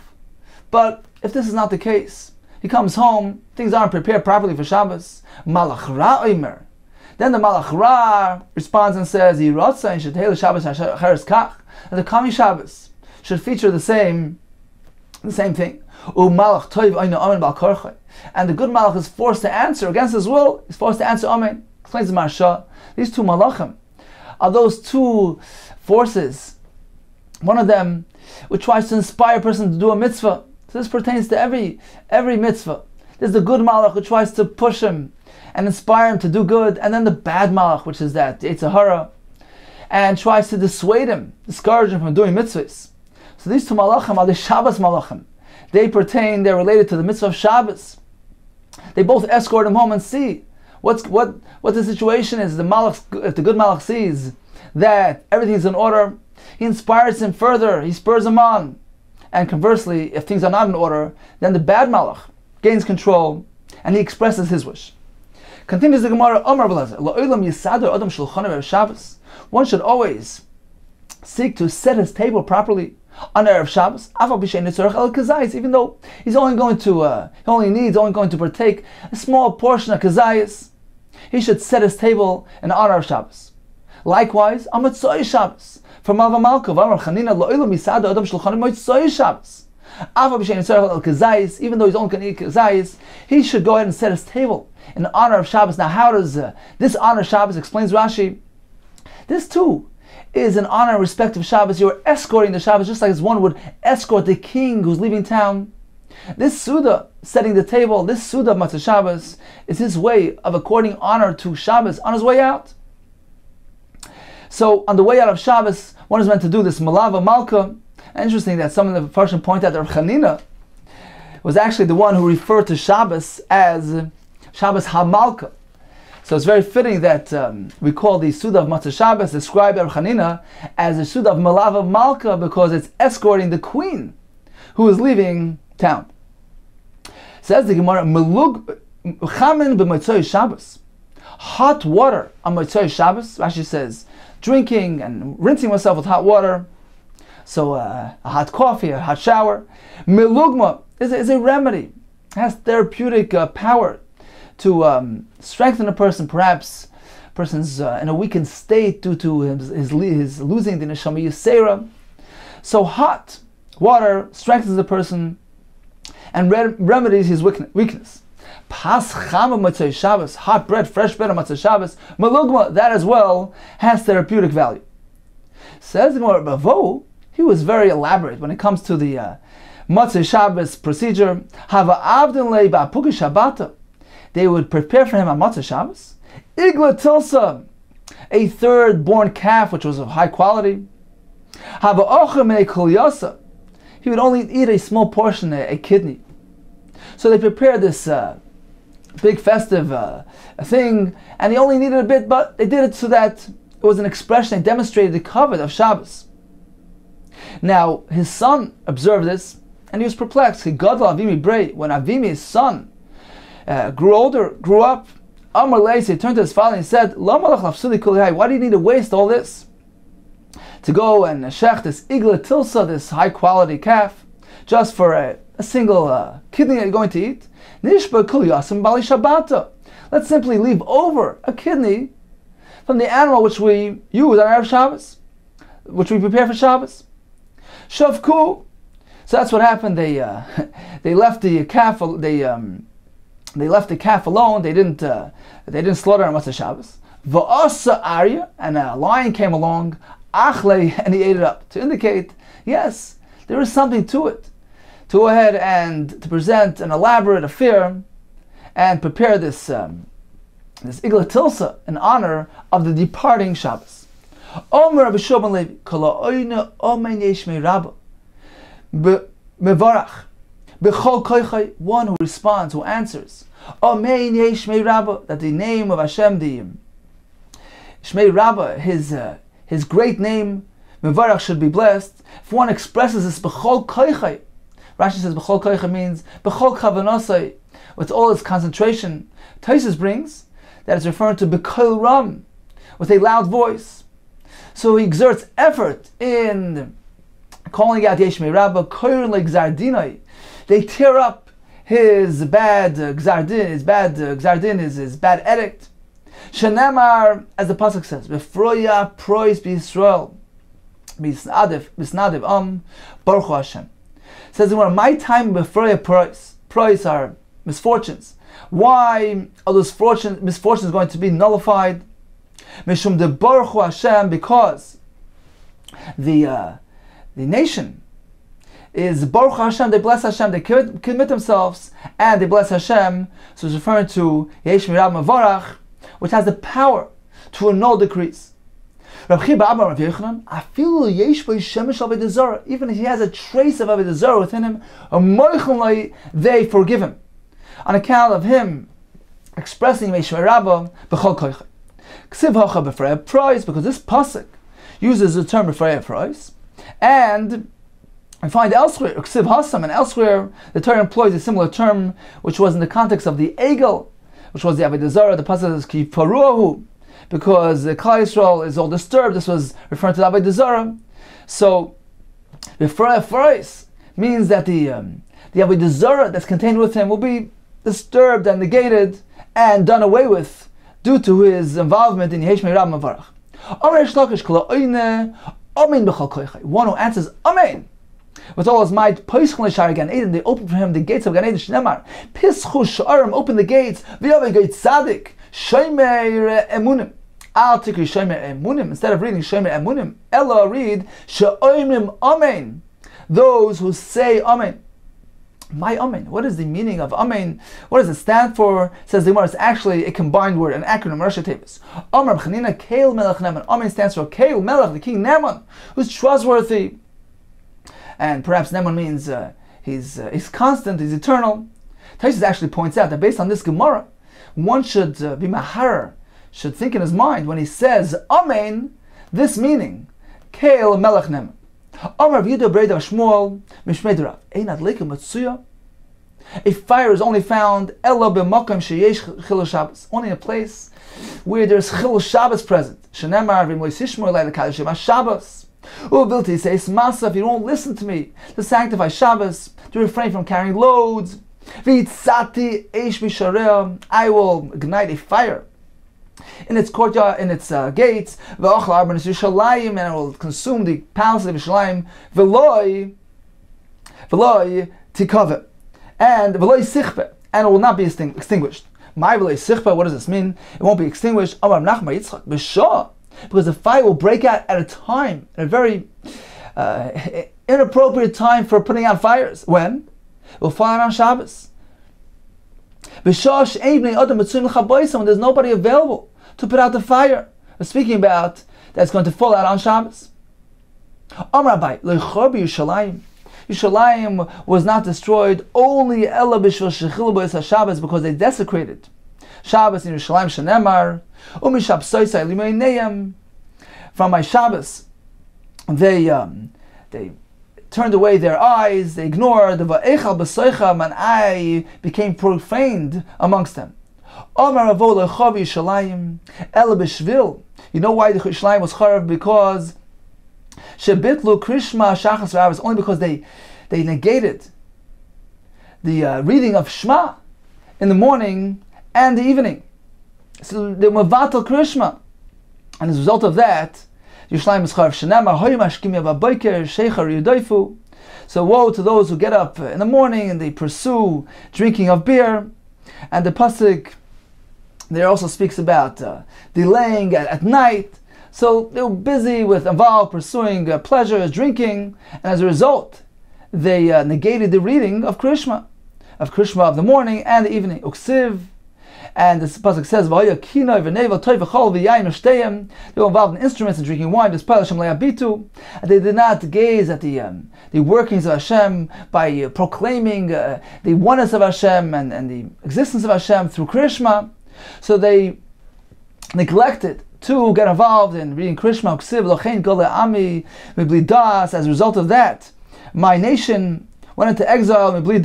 But if this is not the case, he comes home, things aren't prepared properly for Shabbos. Malach ra omer. Then the malach ra responds and says, "Yiratzayin shetei Shabbos hacheres kach." And the coming Shabbos should feature the same thing. Malach toiv oina amen bal korchai. And the good malach is forced to answer against his will. He's forced to answer amen. Explains the Marsha. These two malachim are those two forces. One of them which tries to inspire a person to do a mitzvah. So this pertains to every mitzvah. There's the good malach which tries to push him and inspire him to do good, and then the bad malach, which is that Yetzer hara, and tries to dissuade him, discourage him from doing mitzvahs. So these two malachim are the Shabbos malachim. They're related to the mitzvah of Shabbos. They both escort him home and see what the situation is. If the good malach sees that everything is in order, he inspires him further, he spurs him on. And conversely, if things are not in order, then the bad malach gains control and he expresses his wish. Continues the Gemara, Omar B'Lazer, La'olam yisadar adam shulchan erev Shabbos. One should always seek to set his table properly on erev Shabbos, even though he's only going to partake a small portion of kazayas. He should set his table in honor of Shabbos. Likewise, on Motzei Shabbos, from Malva Malka, V'amar Chanina, La'olam yisadar adam shulchan Motzei Shabbos. Even though he's only going to eat kazayas, he should go ahead and set his table in honor of Shabbos. Now, how does this honor Shabbos? Explains Rashi. This too is an honor and respect of Shabbos. You're escorting the Shabbos just like as one would escort the king who's leaving town. This Suda, setting the table, this Suda of Matzah Shabbos, is his way of according honor to Shabbos on his way out. So, on the way out of Shabbos, one is meant to do this Malava Malka. Interesting that some of the Farshim point out that Rav Chanina was actually the one who referred to Shabbos as Shabbos HaMalka. So it's very fitting that we call the Suda of Matzah Shabbos, described by Rav Chanina, as the Suda of Malava Malka, because it's escorting the queen who is leaving town. Says the Gemara, Melug Chamin b'Motzei Shabbos. Hot water on Motzei Shabbos. Rashi says, drinking and rinsing oneself with hot water. So a hot coffee, a hot shower. Melugma is a remedy. It has therapeutic power to strengthen a person. Perhaps a person's in a weakened state due to his losing the neshama yisera. So hot water strengthens the person and remedies his weakness. Pas chama Motzei Shabbos, hot bread, fresh bread on Motzei Shabbos, malugma, that as well has therapeutic value. Says the Gemara, Bavo, he was very elaborate when it comes to the Motzei Shabbos procedure. Hava avdin lei ba'puki Shabbata. They would prepare for him on Motzei Shabbos. Igla tilsa, a third born calf which was of high quality. Hava ochel minei kol yasa. He would only eat a small portion, a kidney. So they prepared this big festive thing, and he only needed a bit, but they did it so that it was an expression, they demonstrated the kavod of Shabbos. Now, his son observed this, and he was perplexed. He gadol Avimi brei. When Avimi, his son, grew up, Amar Leis, he turned to his father and he said, why do you need to waste all this? To go and shech this igla tilsa, this high quality calf, just for a single kidney that you're going to eat? Nishba kul yasim bali shabbata. Let's simply leave over a kidney from the animal which we use on Erev Shabbos, which we prepare for Shabbos. Shavku. So that's what happened. They left the calf. They left the calf alone. They didn't slaughter on Motzei Shabbos. Va'asa arya, and a lion came along. Achle, and he ate it up, to indicate, yes, there is something to it. To go ahead and to present an elaborate affair and prepare this igla tilsa in honor of the departing Shabbos. Omer Rabbi Shimon Levi, kol ha'oyne omen yesh me'rabba mevarach b'chol koichai, one who responds, who answers, omen yesh me'rabba, that the name of Hashem, the Shmei Rabbah, his great name, mevarach, should be blessed. If one expresses this b'chol koichai, Rashi says b'chol koichai means b'chol kavanosai, with all its concentration. Taisus brings that it's referring to b'kol ram, with a loud voice. So he exerts effort in calling out Yesh Me'Rabba, koir le'gzardinai. They tear up his bad gzardin, his bad edict. Shenamar, as the pasuk says, b'froya prois b'Yisrael, b'snadiv baruch Hu Hashem. Says in one, my time b'froya prois are misfortunes. Why are those misfortunes going to be nullified? Mishum de baruch Hu Hashem, because the nation is baruch Hashem. They bless Hashem. They commit themselves and they bless Hashem. So it's referring to Yesh Mirab Mavarach, which has the power to annul decrees. Rav Chiba Abba Rav Yochanan, afilu yesh bo shemesh avodah zarah, even if he has a trace of avodah zarah within him, they forgive him on account of him expressing Yesh Mirab b'chol koichai. Ksiv hacha b'freya price, because this pasuk uses the term b'freya price, and we find elsewhere, ksiv hasam, and elsewhere the Torah employs a similar term, which was in the context of the egel, which was the avodah zarah. The pasuk says ki paruahu, because the Klal Yisrael is all disturbed. This was referring to the avodah zarah. So b'freya price means that the avodah zarah that's contained with him will be disturbed and negated and done away with due to his involvement in Yesh Me'Rab Mavarach. One who answers Amen with all his might, they open for him the gates of Gan Eden. Shnemar, Pischu Sha'arim, open the gates. V'yavei Geit Tzadik, Shomer Emunim. Al Tikri Shomer Emunim. Instead of reading Shomer Emunim, Ella read Sha'oimim Amen. Those who say Amen. My Amen. What is the meaning of Amen? What does it stand for? Says the Gemara, it's actually a combined word, an acronym, Rashi Tevis. Amar B'chanina Keil Melech Neman. Amen stands for Keil Melech, the king Neman, who's trustworthy. And perhaps Neman means he's constant, he's eternal. Taisus actually points out that based on this Gemara, one should be mahar, should think in his mind when he says Amen, this meaning, Keil Melech Neman. A fire is only found only in a place where there's Chilul Shabbos present. If you don't listen to me to sanctify Shabbos, to refrain from carrying loads, I will ignite a fire in its courtyard, in its gates, and it will consume the palace of Yerushalayim, v'loi tikaveh, and v'lo sichbe, and it will not be extinguished. My v'lo sichbe, what does this mean? It won't be extinguished. Amar Nachma Yitzchak b'shah, because the fire will break out at a time, at a very inappropriate time for putting out fires. When? It will fall out on Shabbos. When there's nobody available to put out the fire. We're speaking about that's going to fall out on Shabbos. Yerushalayim was not destroyed only Shabbos because they desecrated Shabbos in Yerushalayim Shenemar from my Shabbos they turned away their eyes, they ignored the va'echal b'soicham, and I became profaned amongst them. Amar avo lechav Yerushalayim el b'shvil. You know why the Yerushalayim was charav? Because shebitlu krishma shachas v'avos, only because they negated the reading of Shema in the morning and the evening. So they were vatal krishma, and as a result of that, Yerushalayim is charav. Shenamar hoy mashkim yavaboker sheichar yudoifu. So woe to those who get up in the morning and they pursue drinking of beer. And the pasuk there also speaks about delaying at night. So they were busy involved pursuing pleasures, drinking, and as a result, they negated the reading of Krishma of the morning and the evening. Uksiv, and the pasuk says, they were involved in instruments and drinking wine. And they did not gaze at the workings of Hashem by proclaiming the oneness of Hashem and the existence of Hashem through Krishma. So they neglected to get involved in reading Krishma. As a result of that, my nation went into exile due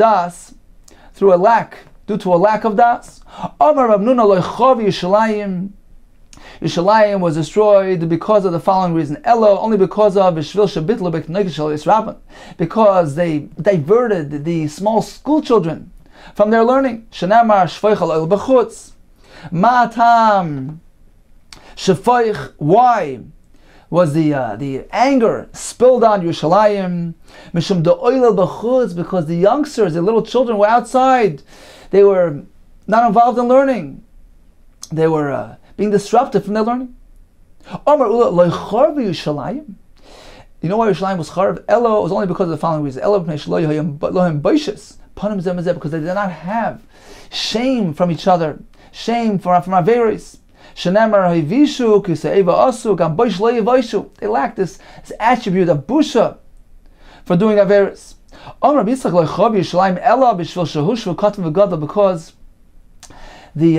to a lack of das. Yerushalayim was destroyed because of the following reason. Only because of because they diverted the small school children from their learning. Why was the anger spilled on Yerushalayim? Because the youngsters, the little children, were outside. They were not involved in learning. They were being disrupted from their learning. You know why Yerushalayim was charv? It was only because of the following reason. Because they did not have shame from each other, shame from Averis. They lacked this attribute of busha for doing Averis. Because the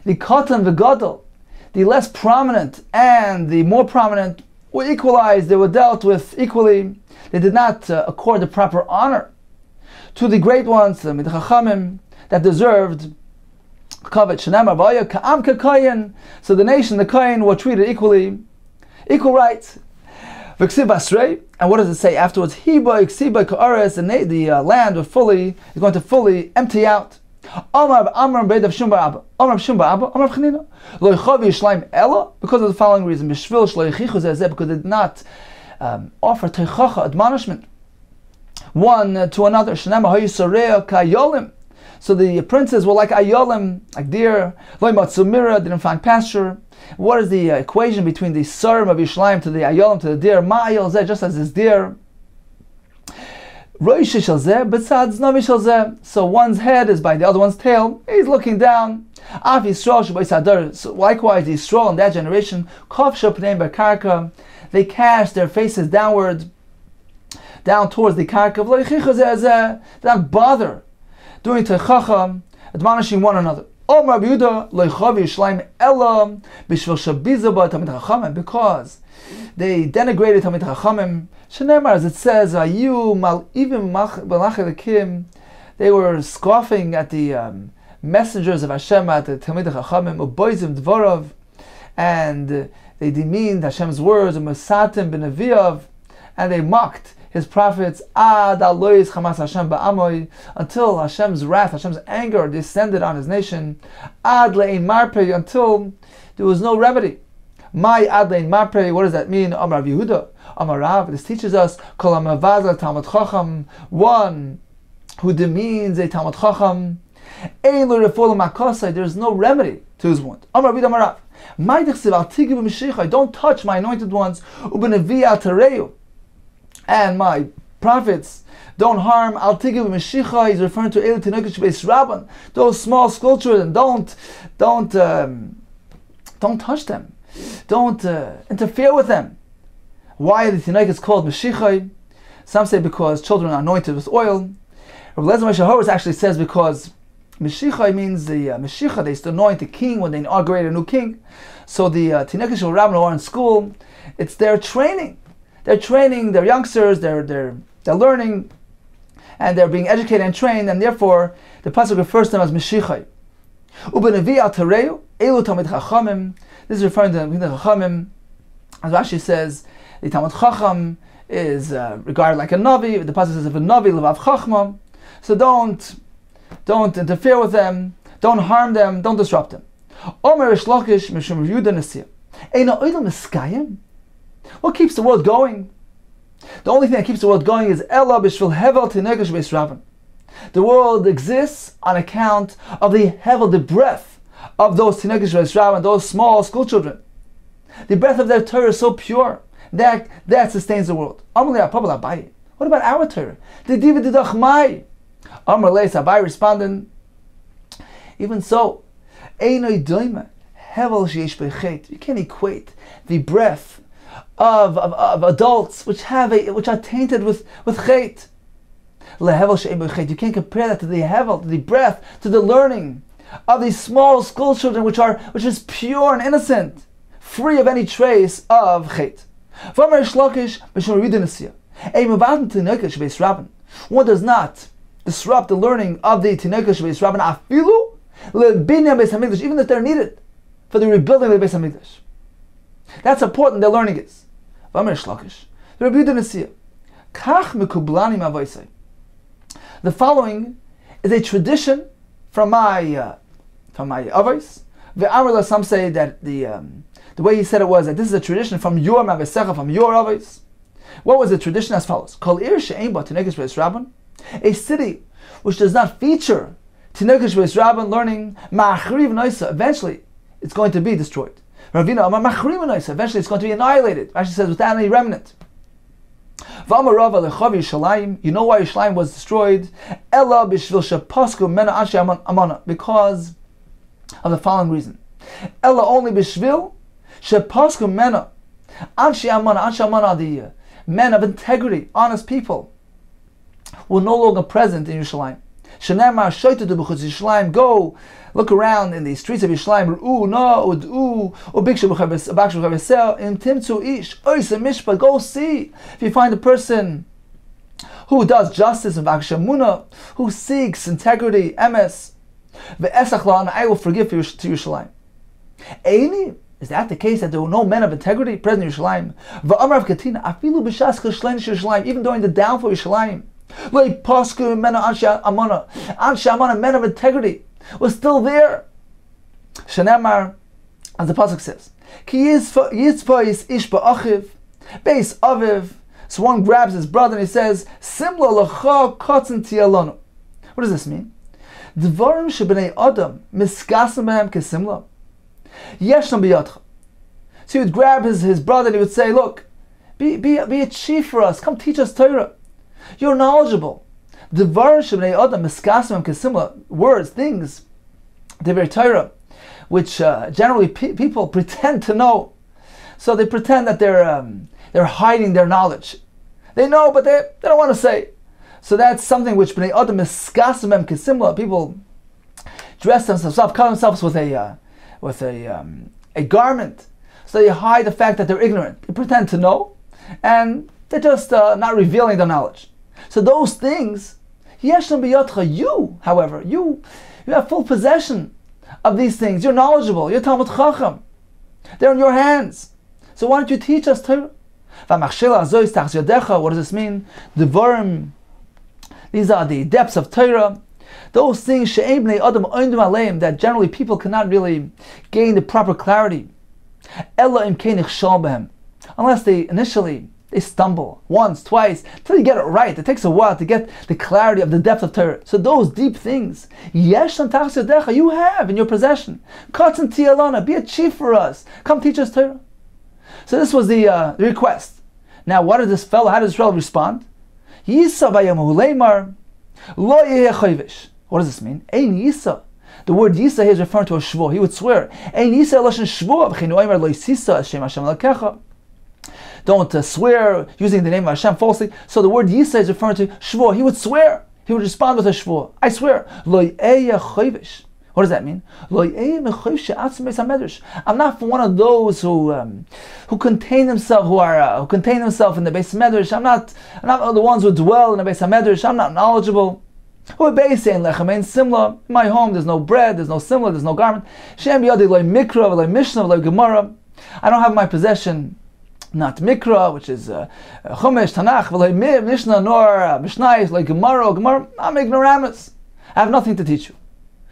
katan v'gadol, the less prominent and the more prominent, were equalized. They were dealt with equally. They did not accord the proper honor to the great ones, the Chachamim, that deserved kavod. Shenamar v'aya ka'am ka'kayin. So the nation, the kayin, were treated equally, equal rights. V'ksiv basrei, and what does it say afterwards? Hiba iksiba ka'ares, the land is going to fully empty out. Amar beid of Shumba Abba, Amar Shumba Abba, Amar Chanina. Lo yichavi Yerushalayim ela, because of the following reason. B'shvil shlo yichichu zeh, because they did not offer teichacha, admonishment, one to another. Shenema hayu sareya ka'ayolim. So the princes were like ayolim, like deer. Lo yimatzumira, didn't find pasture. What is the equation between the sarim of Yerushalayim to the ayolim, to the deer? Ma'ayol zeh, just as this deer. So one's head is by the other one's tail. He's looking down. So likewise, the Yisrael in that generation, they cast their faces downward, down towards the karka. They don't bother doing teichacha, admonishing one another. Because they denigrated Talmid Chachamim. Shenemar, as it says, they were scoffing at the messengers of Hashem, at the Talmid Chachamim, uboizim dvorov, and they demeaned Hashem's words, umasatim b'neviyav, and they mocked His prophets, ad alois chamas Hashem ba'amoy, until Hashem's wrath, Hashem's anger descended on His nation, ad le'ein marpei, until there was no remedy. My ad le'ein marpei, what does that mean? Amar Yehuda, Amar Rav, this teaches us, kol hamavazal talmid chacham, one who demeans a Talmud Chacham, there's no remedy to his wound. Don't touch my anointed ones, and my prophets don't harm. He's referring to those small school children. Don't touch them. Don't interfere with them. Why the Tinok is called Meshichai? Some say because children are anointed with oil. Rabbi Lezer Moshe Horowitz actually says because Meshichai means the Meshicha, they used to anoint the king when they inaugurate a new king. So the Tinok Shel Rabbin who are in school, it's their training. They're training their youngsters, they're learning, and they're being educated and trained, and therefore the pasuk refers to them as Meshichai. Ubenevi al Tereu, Elu Talmid Chachamim. This is referring to the Chachamim. As Rashi says, the Talmud Chacham is regarded like a Navi. The pasuk says, "If a Navi levav Chachma," so don't interfere with them, don't harm them, don't disrupt them. Omer Rish Lakish Mishum Yehuda Nesiyah. Eina Olam Miskayim. What keeps the world going? The only thing that keeps the world going is Ella B'Shvil Hevel Tinegesh Beis Rabban. The world exists on account of the Hevel, the breath of those Tinegesh Beis Rabban, those small school children. The breath of their Torah is so pure that sustains the world. What about our Torah? The Divid Dachmai. Amar Leis Abai responded, even so, Einoi Doima Hevel Sheish Bechet. You can't equate the breath of adults which are tainted with chet. Lehevel she'ein bechet. You can't compare that to the hevel, to the breath, to the learning of these small school children which is pure and innocent, free of any trace of chet. One does not disrupt the learning of the Tinekah Beis Rabban afilu lebinyan Beis Hamikdash, even if they're needed for the rebuilding of the Beis Hamikdash. That's important. Their learning is. The following is a tradition from my avos. Some say that the way he said it was that this is a tradition from your Mavesecha, from your avos. What was the tradition? As follows: Kol ir she'ein ba Tinekah Beis Rabban, a city which does not feature Tinekah Beis Rabban learning, ma'achriv noisa, eventually it's going to be destroyed. Ravina Amar machriv noisa, eventually it's going to be annihilated. Actually says without any remnant. V'amar Rava lechav Yishalayim. You know why Yishalayim was destroyed? Ella b'shvil shepasku mena anshe amana, because of the following reason. Ella only b'shvil shepasku mena anshe amana. Anshe amana are the men of integrity, honest people, were no longer present in Yerushalayim. Shenamar shoytu b'chutz Yerushalayim. Go look around in the streets of Yerushalayim. Go see if you find a person who does justice and who seeks integrity, emes, and I will forgive to Yerushalayim. Is that the case, that there were no men of integrity present in Yerushalayim? Even during the downfall of Yerushalayim, men of integrity was still there. Shenamar, as the pasuk says, Ki yitzvayis ish ba'achiv, beis aviv. So one grabs his brother and he says, Simla l'cha kotzen tiyalonu. What does this mean? Dvarim shebnei adam miskasim behem kesimla. Yeshnam biyadcha. So he would grab his brother and he would say, look, be a chief for us. Come teach us Torah. You're knowledgeable. Dvarim shebnei adam miskasim behem kesimla. Words, things, the very Torah, which generally people pretend to know. So they pretend that they're hiding their knowledge. They know, but they don't want to say. So that's something which bnei adam miskasim behem kesimla. People dress themselves up, cover themselves with a garment, so they hide the fact that they're ignorant. They pretend to know, and they're just not revealing their knowledge. So those things, yeshnam biyadcha. You, however, you have full possession of these things. You're knowledgeable. You're Talmud Chacham. They're in your hands. So why don't you teach us Torah? What does this mean? Devarim. These are the depths of Torah. Those things that generally people cannot really gain the proper clarity, unless they initially They stumble once, twice, till you get it right. It takes a while to get the clarity of the depth of Torah. So those deep things, yesh tachas you have in your possession. Katzin tialana, be a chief for us. Come teach us Torah. So this was the request. Now, how does this fellow respond? Yisa vayamu leimar lo yeh chayvish. What does this mean? Ein yisa. The word yisa here is referring to a shvuah. He would swear. Ein yisa lashon shvuah v'chinu oimer lo yisisa Hashem Hashem lakecha. Don't swear using the name of Hashem falsely. So the word Yisa is referring to Shvuah. He would swear. He would respond with a Shvuah. I swear. What does that mean? I'm not one of those who contain themselves, who contain themselves in the Beis Medrash. I'm not the ones who dwell in the Beis Medrash. I'm not knowledgeable. In my home, there's no bread, there's no simla, there's no garment. I don't have in my possession not Mikra, which is Chumash, Tanakh, Mishnah, nor Mishnayos, like Gemara. I'm ignoramus. I have nothing to teach you.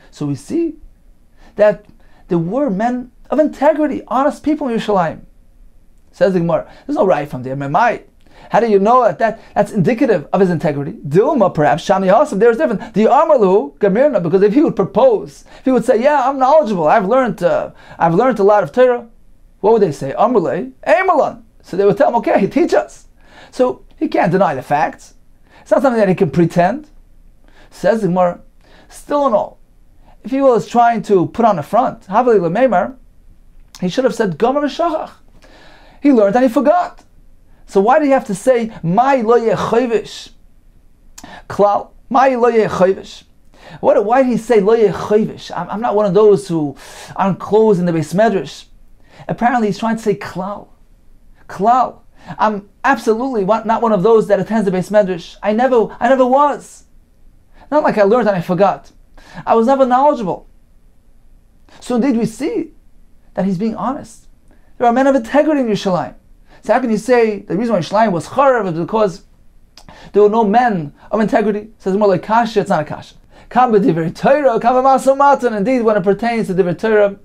So we see that there were men of integrity, honest people in Yerushalayim. Says the Gemara. There's no right from there. How do you know that's indicative of his integrity? Dilma, perhaps, Shani Hasim, there's different. The Amalu, Gamirna, because if he would propose, if he would say, yeah, I'm knowledgeable, I've learned a lot of Torah, what would they say? Amrulay, Emalon. So they would tell him, okay, teach us. So he can't deny the facts. It's not something that he can pretend. Says the Gemara, still in all, if he was trying to put on a front, Havali Lememar, he should have said, Gomer v'shachach. He learned and he forgot. So why do you have to say, Mai lo yeh chayvish? Klal, Mai lo yeh chayvish. Why did he say lo yeh chayvish? I'm not one of those who aren't clothes in the Beis Medrash. Apparently he's trying to say klal. Klal. I'm absolutely not one of those that attends the Beis Medrash. I never was. Not like I learned and I forgot. I was never knowledgeable. So indeed we see that he's being honest. There are men of integrity in Yerushalayim. So how can you say the reason why Yerushalayim was charav was because there were no men of integrity? It says more like kasha, it's not a kasha. Kam b'divrei Torah, kam b'maaseh matan. Indeed, when it pertains to divrei Torah,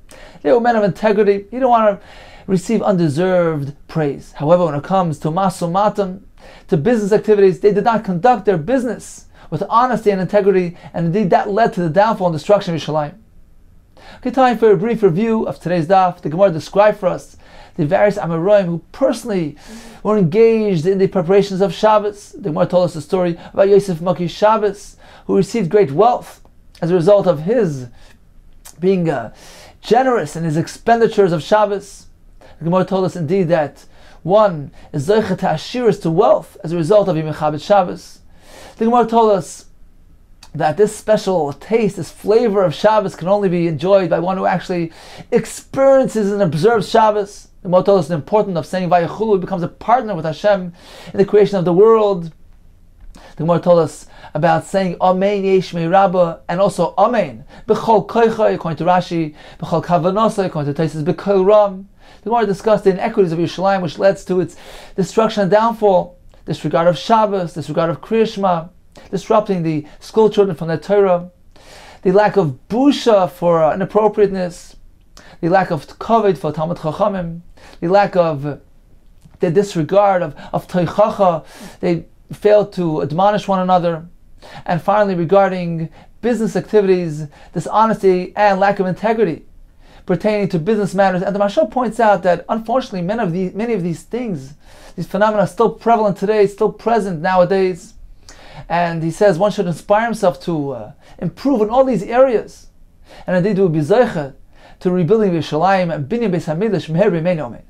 they were men of integrity. You don't want to receive undeserved praise. However, when it comes to maaseh matan, to business activities, they did not conduct their business with honesty and integrity, and indeed that led to the downfall and destruction of Yerushalayim. Okay, time for a brief review of today's daf. The Gemara described for us the various Amoraim who personally were engaged in the preparations of Shabbos. The Gemara told us the story about Yosef Maki Shabbos, who received great wealth as a result of his being generous in his expenditures of Shabbos. The Gemara told us indeed that one is Zoichet Ashiris to wealth as a result of Yom Chabad Shabbos. The Gemara told us that this special taste, this flavor of Shabbos can only be enjoyed by one who actually experiences and observes Shabbos. The Gemara told us the importance of saying Vayachulu, becomes a partner with Hashem in the creation of the world. The Gemara told us about saying Amen Yesh Meirabba and also Amen B'chol Koicha, according to Rashi, B'chol Kavanasa, according to Taisus, B'Kol Ram. The Gemara discussed the inequities of Yerushalayim, which leads to its destruction and downfall. Disregard of Shabbos, disregard of Kriya Shema, disrupting the school children from their Torah, the lack of busha for inappropriateness, the lack of kavod for Talmud Chachamim, the lack of the disregard of Teichacha, they failed to admonish one another, and finally regarding business activities, dishonesty and lack of integrity pertaining to business matters. And the Mashal points out that unfortunately many of these things, these phenomena are still prevalent today, still present nowadays. And he says one should inspire himself to improve in all these areas. And indeed, it would be zeicha to rebuilding Yerushalayim and binyan Beis Hamikdash meher b'meinu amen.